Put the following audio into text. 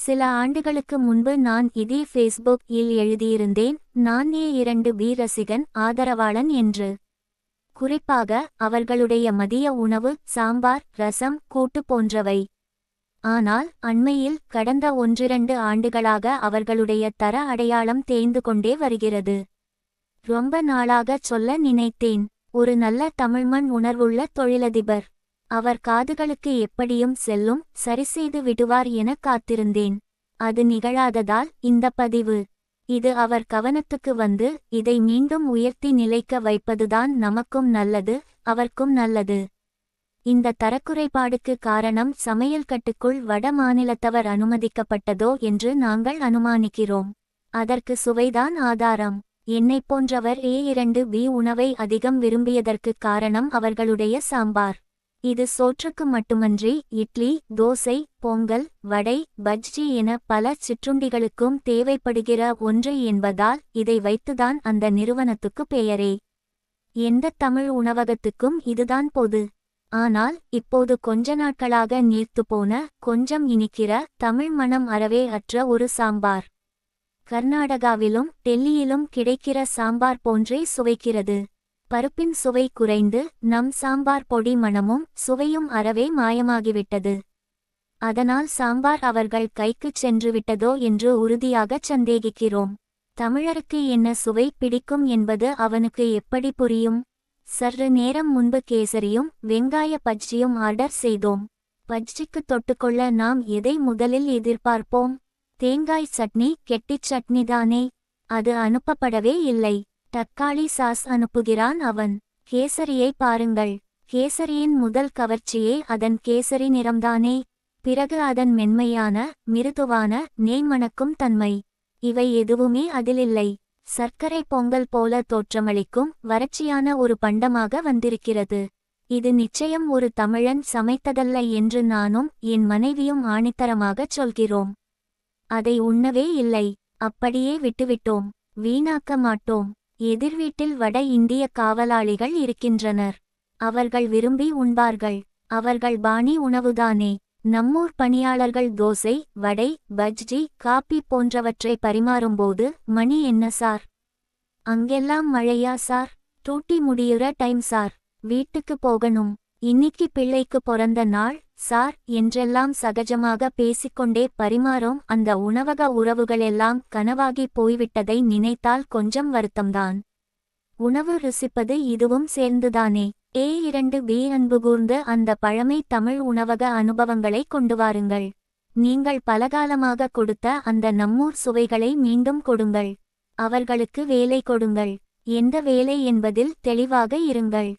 சில ஆண்டுகளுக்கு முன்பு நான் இதே ஃபேஸ்புக் இல் எழுதியிருந்தேன், நான் A2B ரசிகன் ஆதரவாளன் என்று. குறிப்பாக அவர்களுடைய மதிய உணவு சாம்பார், ரசம், கூட்டு போன்றவை. ஆனால் அண்மையில் கடந்த 1-2 ஆண்டுகளாக அவர்களுடைய தர அடையாளம் தேய்ந்து கொண்டே வருகிறது. ரொம்ப நாளாகச் சொல்ல நினைத்தேன். ஒரு நல்ல தமிழ்மண் உணர்வுள்ள தொழிலதிபர். அவர் காதுகளுக்கு எப்படியும் செல்லும், சரிசெய்து விடுவார் என காத்திருந்தேன். அது நிகழாததால் இந்த பதிவு. இது அவர் கவனத்துக்கு வந்து இதை மீண்டும் உயர்த்தி நிலைக்க வைப்பதுதான் நமக்கும் நல்லது, அவர்க்கும் நல்லது. இந்த தரக்குறைபாடுக்கு காரணம் சமையல் கட்டுக்குள் வட மாநிலத்தவர் அனுமதிக்கப்பட்டதோ என்று நாங்கள் அனுமானிக்கிறோம். அதற்கு சுவைதான் ஆதாரம். என்னைப் போன்றவர் A2B உணவை அதிகம் விரும்பியதற்குக் காரணம் அவர்களுடைய சாம்பார். இது சோற்றுக்கு மட்டுமன்றி இட்லி, தோசை, பொங்கல், வடை, பஜ்ஜி என பல சிற்றுண்டிகளுக்கும் தேவைப்படுகிற ஒன்று என்பதால் இதை வைத்துதான் அந்த நிறுவனத்துக்கு பெயரே. எந்த தமிழ் உணவகத்துக்கும் இதுதான் பொது. ஆனால் இப்போது கொஞ்ச நாட்களாக நீர்த்துப்போன, கொஞ்சம் இனிக்கிற, தமிழ் மணம் அறவே அற்ற ஒரு சாம்பார். கர்நாடகாவிலும் டெல்லியிலும் கிடைக்கிற சாம்பார் போன்றே சுவைக்கிறது. பருப்பின் சுவை குறைந்து நம் சாம்பார் பொடி மணமும் சுவையும் அறவே மாயமாகிவிட்டது. அதனால் சாம்பார் அவர்கள் கைக்குச் சென்றுவிட்டதோ என்று உறுதியாகச் சந்தேகிக்கிறோம். தமிழருக்கு என்ன சுவை பிடிக்கும் என்பது அவனுக்கு எப்படி புரியும்? சற்று நேரம் முன்பு கேசரியும் வெங்காய பஜ்ஜியும் ஆர்டர் செய்தோம். பஜ்ஜிக்கு தொட்டுக்கொள்ள நாம் எதை முதலில் எதிர்பார்ப்போம்? தேங்காய் சட்னி, கெட்டிச் சட்னிதானே. அது அனுப்பப்படவே இல்லை. தக்காளி சாஸ் அனுப்புகிறான் அவன். கேசரியை பாருங்கள். கேசரியின் முதல் கவர்ச்சியே அதன் கேசரி நிறம்தானே. பிறகு அதன் மென்மையான, மிருதுவான, நெய் மணக்கும் தன்மை. இவை எதுவுமே அதிலில்லை. சர்க்கரை பொங்கல் போல தோற்றமளிக்கும் வறட்சியான ஒரு பண்டமாக வந்திருக்கிறது. இது நிச்சயம் ஒரு தமிழன் சமைத்ததல்ல என்று நானும் என் மனைவியும் ஆணித்தரமாகச் சொல்கிறோம். அதை உண்ணவே இல்லை. அப்படியே விட்டுவிட்டோம். வீணாக்க மாட்டோம். எதிர்வீட்டில் வட இந்திய காவலாளிகள் இருக்கின்றனர். அவர்கள் விரும்பி உண்பார்கள். அவர்கள் பாணி உணவுதானே. நம்மூர் பணியாளர்கள் தோசை, வடை, பஜ்ஜி, காப்பி போன்றவற்றை பரிமாறும்போது மணி என்ன சார்? அங்கெல்லாம் மழையா சார்? டூட்டி முடியுற டைம் சார். வீட்டுக்கு போகணும். இன்னிக்கு பிள்ளைக்கு பிறந்த நாள் சார் என்றெல்லாம் சகஜமாக பேசிக்கொண்டே பரிமாறும் அந்த உணவக உறவுகளெல்லாம் கனவாகி போய்விட்டதை நினைத்தால் கொஞ்சம் வருத்தம்தான். உணவு ருசிப்பது இதுவும் சேர்ந்துதானே. A2B அன்புகூர்ந்து அந்த பழமை தமிழ் உணவக அனுபவங்களை கொண்டு வாருங்கள். நீங்கள் பலகாலமாக கொடுத்த அந்த நம்மூர் சுவைகளை மீண்டும் கொடுங்கள். அவர்களுக்கு வேலை கொடுங்கள். எந்த வேலை என்பதில் தெளிவாக இருங்கள்.